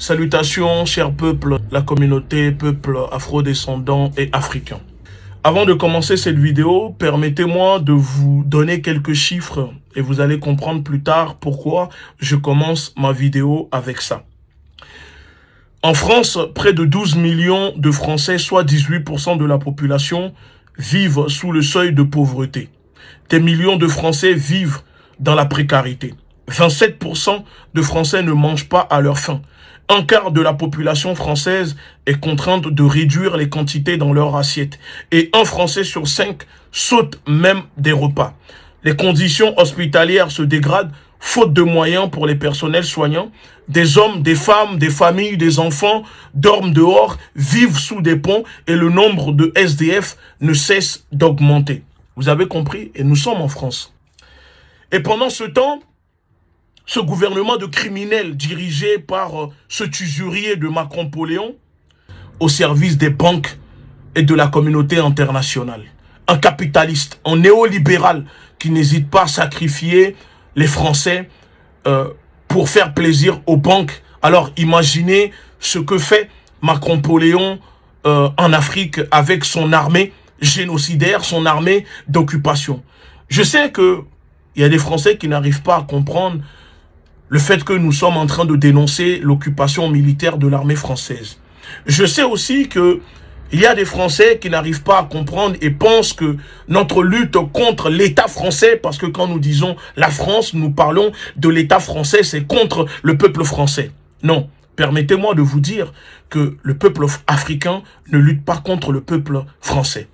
Salutations, chers peuples, la communauté, peuple afro-descendant et africain. Avant de commencer cette vidéo, permettez-moi de vous donner quelques chiffres et vous allez comprendre plus tard pourquoi je commence ma vidéo avec ça. En France, près de 12 millions de Français, soit 18% de la population, vivent sous le seuil de pauvreté. Des millions de Français vivent dans la précarité. 27% de Français ne mangent pas à leur faim. Un quart de la population française est contrainte de réduire les quantités dans leur assiette. Et un Français sur 5 saute même des repas. Les conditions hospitalières se dégradent, faute de moyens pour les personnels soignants. Des hommes, des femmes, des familles, des enfants dorment dehors, vivent sous des ponts et le nombre de SDF ne cesse d'augmenter. Vous avez compris? Et nous sommes en France. Et pendant ce temps, ce gouvernement de criminels dirigé par cet usurier de Macron-Poléon au service des banques et de la communauté internationale. Un capitaliste, un néolibéral qui n'hésite pas à sacrifier les Français pour faire plaisir aux banques. Alors imaginez ce que fait Macron-Poléon en Afrique avec son armée génocidaire, son armée d'occupation. Je sais qu'il y a des Français qui n'arrivent pas à comprendre le fait que nous sommes en train de dénoncer l'occupation militaire de l'armée française. Je sais aussi qu'il y a des Français qui n'arrivent pas à comprendre et pensent que notre lutte contre l'État français, parce que quand nous disons la France, nous parlons de l'État français, c'est contre le peuple français. Non, permettez-moi de vous dire que le peuple africain ne lutte pas contre le peuple français.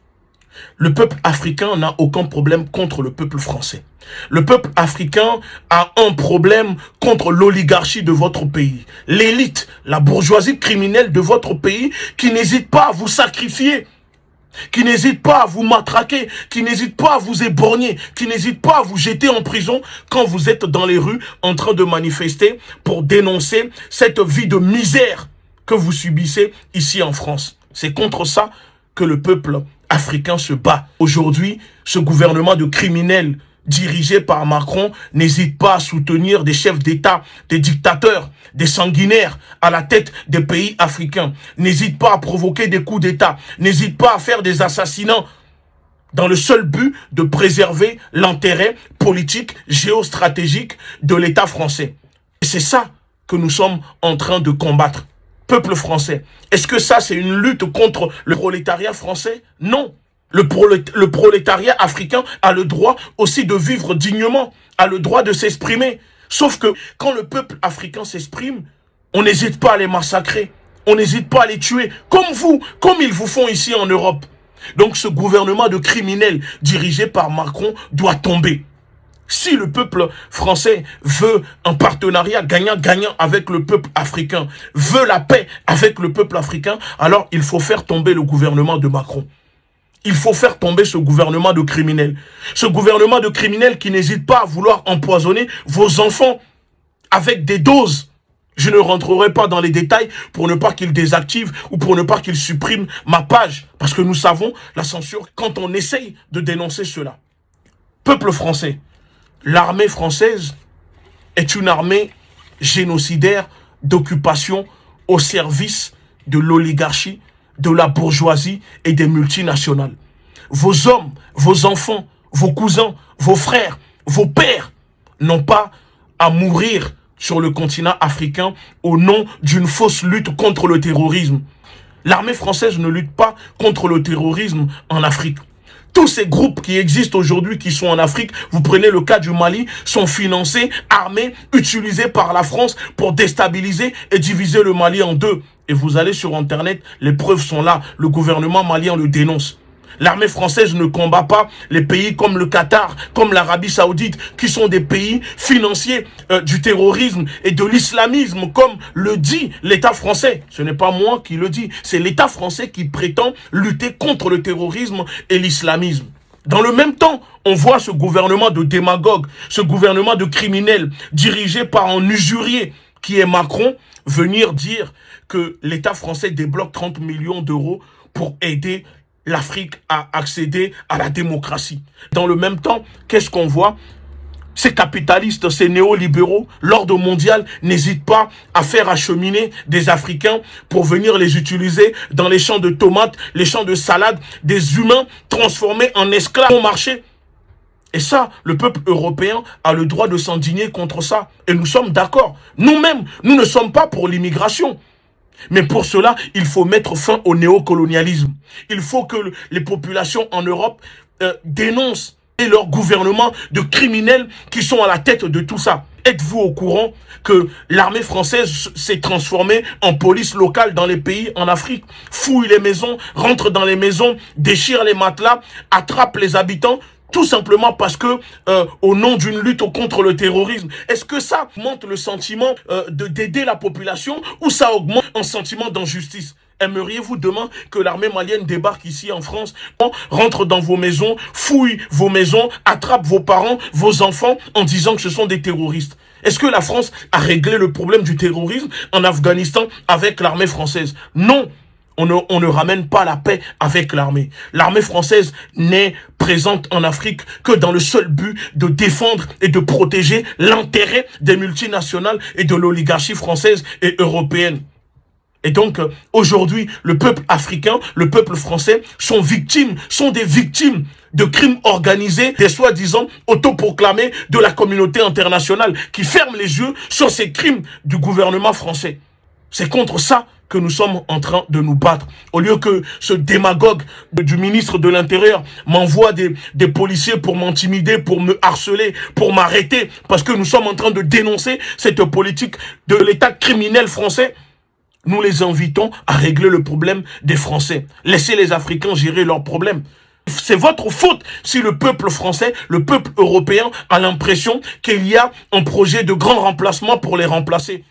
Le peuple africain n'a aucun problème contre le peuple français. Le peuple africain a un problème contre l'oligarchie de votre pays. L'élite, la bourgeoisie criminelle de votre pays qui n'hésite pas à vous sacrifier, qui n'hésite pas à vous matraquer, qui n'hésite pas à vous éborgner, qui n'hésite pas à vous jeter en prison quand vous êtes dans les rues en train de manifester pour dénoncer cette vie de misère que vous subissez ici en France. C'est contre ça que le peuple africain se bat. Aujourd'hui, ce gouvernement de criminels dirigé par Macron n'hésite pas à soutenir des chefs d'État, des dictateurs, des sanguinaires à la tête des pays africains. N'hésite pas à provoquer des coups d'État. N'hésite pas à faire des assassinats dans le seul but de préserver l'intérêt politique, géostratégique de l'État français. Et c'est ça que nous sommes en train de combattre. Peuple français. Est-ce que ça, c'est une lutte contre le prolétariat français? Non. Le prolétariat africain a le droit aussi de vivre dignement, a le droit de s'exprimer. Sauf que quand le peuple africain s'exprime, on n'hésite pas à les massacrer. On n'hésite pas à les tuer. Comme vous, comme ils vous font ici en Europe. Donc ce gouvernement de criminels dirigé par Macron doit tomber. Si le peuple français veut un partenariat gagnant-gagnant avec le peuple africain, veut la paix avec le peuple africain, alors il faut faire tomber le gouvernement de Macron. Il faut faire tomber ce gouvernement de criminels. Ce gouvernement de criminels qui n'hésite pas à vouloir empoisonner vos enfants avec des doses. Je ne rentrerai pas dans les détails pour ne pas qu'il désactive ou pour ne pas qu'il supprime ma page. Parce que nous savons la censure quand on essaye de dénoncer cela. Peuple français. L'armée française est une armée génocidaire d'occupation au service de l'oligarchie, de la bourgeoisie et des multinationales. Vos hommes, vos enfants, vos cousins, vos frères, vos pères n'ont pas à mourir sur le continent africain au nom d'une fausse lutte contre le terrorisme. L'armée française ne lutte pas contre le terrorisme en Afrique. Tous ces groupes qui existent aujourd'hui, qui sont en Afrique, vous prenez le cas du Mali, sont financés, armés, utilisés par la France pour déstabiliser et diviser le Mali en deux. Et vous allez sur Internet, les preuves sont là, le gouvernement malien le dénonce. L'armée française ne combat pas les pays comme le Qatar, comme l'Arabie Saoudite, qui sont des pays financiers du terrorisme et de l'islamisme, comme le dit l'État français. Ce n'est pas moi qui le dis, c'est l'État français qui prétend lutter contre le terrorisme et l'islamisme. Dans le même temps, on voit ce gouvernement de démagogues, ce gouvernement de criminels, dirigé par un usurier qui est Macron, venir dire que l'État français débloque 30 millions d'euros pour aider l'Afrique à accéder à la démocratie. Dans le même temps, qu'est-ce qu'on voit? Ces capitalistes, ces néolibéraux, l'ordre mondial n'hésite pas à faire acheminer des Africains pour venir les utiliser dans les champs de tomates, les champs de salade, des humains transformés en esclaves au marché. Et ça, le peuple européen a le droit de s'indigner contre ça. Et nous sommes d'accord. Nous-mêmes, nous ne sommes pas pour l'immigration. Mais pour cela, il faut mettre fin au néocolonialisme. Il faut que les populations en Europe dénoncent leur gouvernement de criminels qui sont à la tête de tout ça. Êtes-vous au courant que l'armée française s'est transformée en police locale dans les pays en Afrique, fouille les maisons, rentre dans les maisons, déchire les matelas, attrape les habitants, tout simplement parce que, au nom d'une lutte contre le terrorisme, est-ce que ça augmente le sentiment d'aider la population ou ça augmente un sentiment d'injustice? Aimeriez-vous demain que l'armée malienne débarque ici en France, rentre dans vos maisons, fouille vos maisons, attrape vos parents, vos enfants en disant que ce sont des terroristes? Est-ce que la France a réglé le problème du terrorisme en Afghanistan avec l'armée française? Non. On ne ramène pas la paix avec l'armée. L'armée française n'est présente en Afrique que dans le seul but de défendre et de protéger l'intérêt des multinationales et de l'oligarchie française et européenne. Et donc, aujourd'hui, le peuple africain, le peuple français sont des victimes de crimes organisés, des soi-disant autoproclamés de la communauté internationale qui ferment les yeux sur ces crimes du gouvernement français. C'est contre ça que nous sommes en train de nous battre. Au lieu que ce démagogue du ministre de l'Intérieur m'envoie des policiers pour m'intimider, pour me harceler, pour m'arrêter, parce que nous sommes en train de dénoncer cette politique de l'État criminel français, nous les invitons à régler le problème des Français. Laissez les Africains gérer leurs problèmes. C'est votre faute si le peuple français, le peuple européen a l'impression qu'il y a un projet de grand remplacement pour les remplacer.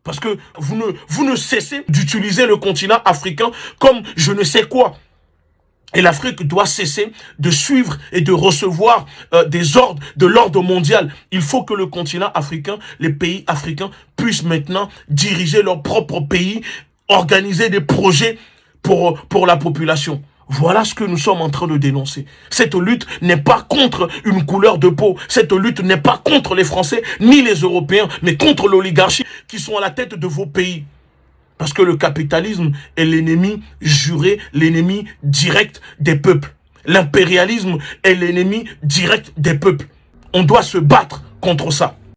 Parce que vous ne cessez d'utiliser le continent africain comme je ne sais quoi. Et l'Afrique doit cesser de suivre et de recevoir des ordres de l'ordre mondial. Il faut que le continent africain, les pays africains puissent maintenant diriger leur propre pays, organiser des projets pour la population. Voilà ce que nous sommes en train de dénoncer. Cette lutte n'est pas contre une couleur de peau. Cette lutte n'est pas contre les Français ni les Européens, mais contre l'oligarchie qui sont à la tête de vos pays. Parce que le capitalisme est l'ennemi juré, l'ennemi direct des peuples. L'impérialisme est l'ennemi direct des peuples. On doit se battre contre ça.